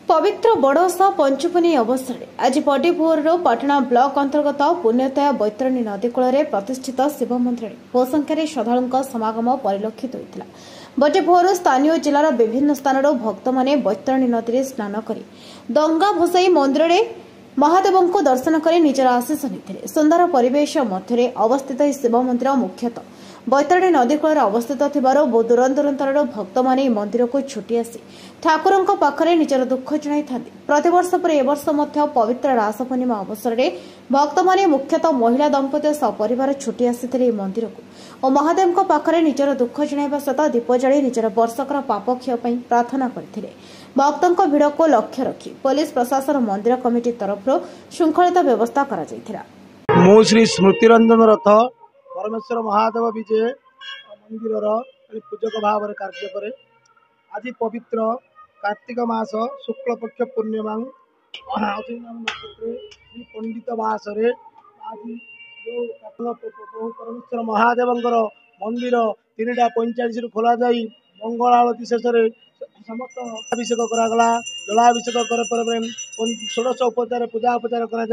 पवित्र बड़ोस पंचुपुनी अवसर में आज बड़ी भोर पाटना ब्लॉक अंतर्गत पुण्यतया बैतरणी नदी कूल प्रतिष्ठित शिव मंदिर बहु संख्यार श्रद्धालुं समागम परिलक्षित होता। बड़ी भोर स्थानीय जिलार विभिन्न स्थान भक्त मैंने बैतरणी नदी में स्नान कर डंगा भसाई मंदिर में महादेव को दर्शन कर निजर आशीष नहीं। सुंदर परिवेश मध्य अवस्थित शिव मंदिर मुख्यतः बैतरणी नदी कूल अवस्थित बहु दूर दूरांतर भक्त मैंने मंदिर को छुटी आसी ठाकुरों पाखरे निजर दुख जणाई था। प्रतिवर्ष पर एवर्ष पवित्र रास पूर्णिमा अवसर में भक्त मैंने मुख्यतः महिला दंपति सपरिवार छुटी आसी मंदिर को और महादेव पाखरे निजर दुख जणाइबा सहित दीप जलाई निजर वर्षकर पाप क्षय प्रार्थना करथिले। भक्तों भिड़ को लक्ष्य रखी पुलिस प्रशासन मंदिर कमिटी तरफ श्रृंखलित व्यवस्था करा जायथिला। मु श्री स्मृतिरंजन रथ परमेश्वर महादेव विजय मंदिर पूजक भाव कार्य करे। आज पवित्र कार्तिक मास शुक्ल पक्ष पूर्णिमा पंडित बासरे आज जो परमेश्वर महादेव मंदिर 3:45 खोल जाई मंगल आलती शेष समस्त अभिषेक करागला। जलाभिषेक षोड़श उपचार पूजा उपचार करा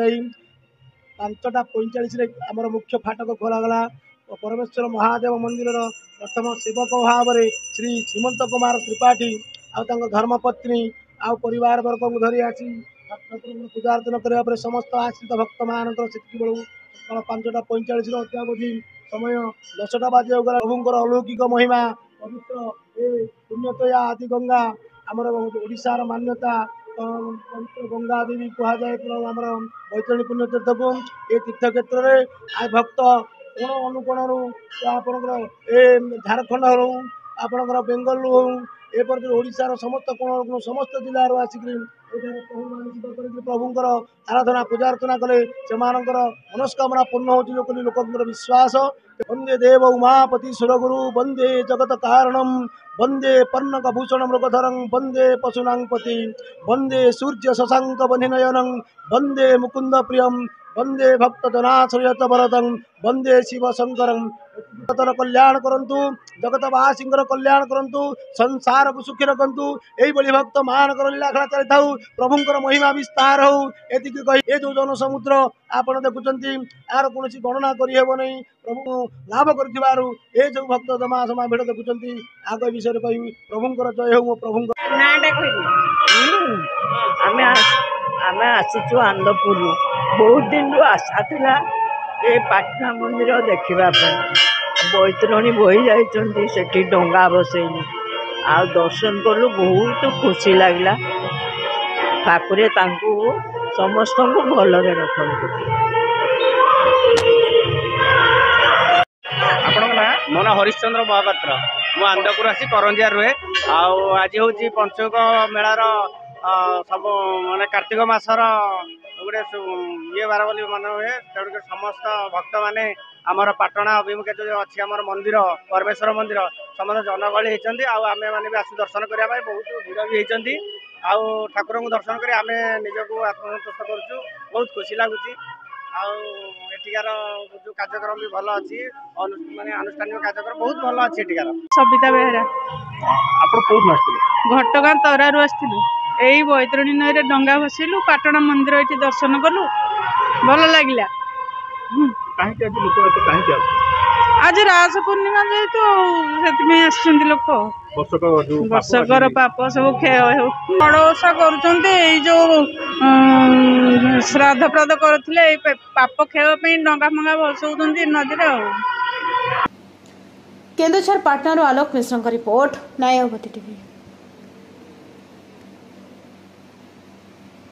5:45 आमर मुख्य फाटक खोलगला। परमेश्वर महादेव मंदिर प्रथम सेवक भाव में श्री श्रीमंत कुमार त्रिपाठी धर्मपत्नी आउ परिवार वर्ग को धरी आसी पूजा अर्चना करने समस्त आश्रित भक्त मान बेलू सका 5:45 अत्यावधि समय 10टा बाजे प्रभुंर अलौकिक महिमा पवित्र ए पुण्यतया आदि गंगा आमर ओडिशार मान्यता पवित्र गंगा देवी कह जाए आमर बैतरणी पुण्यतीर्थ को ये तीर्थ क्षेत्र में आज भक्त कोण अनुकोण आपणकर ए झारखंड हो आपणकर बेंगल हो एपर ओडिशार समस्त कोण समस्त जिलार आसिक प्रभुंर आराधना पूजा अर्चना कले से मनस्कामना पूर्ण हो लोक विश्वास। वंदे देव उमापति सुरगुरु वंदे जगत कारणम वंदे पर्णक भूषण मृगधरं वंदे पशुनांपति वंदे सूर्य शशांक बधिनयनं वंदे मुकुंद प्रियं वंदे भक्त जनाश्रयत वरदं वंदे शिव शंकरं कल्याण करंतु जगतवासी कल्याण करंतु संसार को सुखी रखंतु यही भक्त मान लीला खेला चली था प्रभुंर महिमा विस्तार हो ये जो जन समुद्र आपण देखुंत यार कौन गणना करहब नहीं प्रभु लाभ कर जो भक्त जमा समा भिड़ देखुंत आग विषय कह प्रभुंर जय हो प्रभु आमे आसीचु आनंदपुर बहुत दिन आशा था ये पाटना मंदिर देखा बैतरणी बही जाती डंगा बसैली आ दर्शन कलु बहुत खुशी लगला। ठाकुरे समस्त को भलरे रखते। मो ना हरिश्चंद्र महापात्र मु आनंदपुर आसी करंजिया रुहे। आज हूँ पंचक मेलार सब माने कार्तिक मासर गोटे ये बार बोली मन हुए तेणुक समस्त भक्त मैंने आमर पाटना अभिमुखे जो अच्छी आम मंदिर परमेश्वर मंदिर समस्त जनगहली होती आम मैंने भी आसु दर्शन करने बहुत भिड़ भी होती ठाकुर को दर्शन कर आम निजक आत्मसंतुष्ट करुँ बहुत खुशी लगुच। एଠିकार जो कार्यक्रम भी भल अच्छी माने अनुष्ठानिक कार्यक्रम बहुत भल अच्छी एଠିकार। सबिता बेहरा घटगाँ तरारू आसलु यही बैतरणी नई डंगा भसैलु पाटना मंदिर ये दर्शन कलु भल लगे। आज रास पूर्णिमा जेहेतु से लोक वर्षकर पाप सब क्षय हो बड़ ओषा कर जो श्राद्ध प्राद्ध करते पाप क्षय डंगा फंगा भसौं नदी। केन्दुझर पाटना आलोक मिश्र रिपोर्ट न्यायवती टीवी।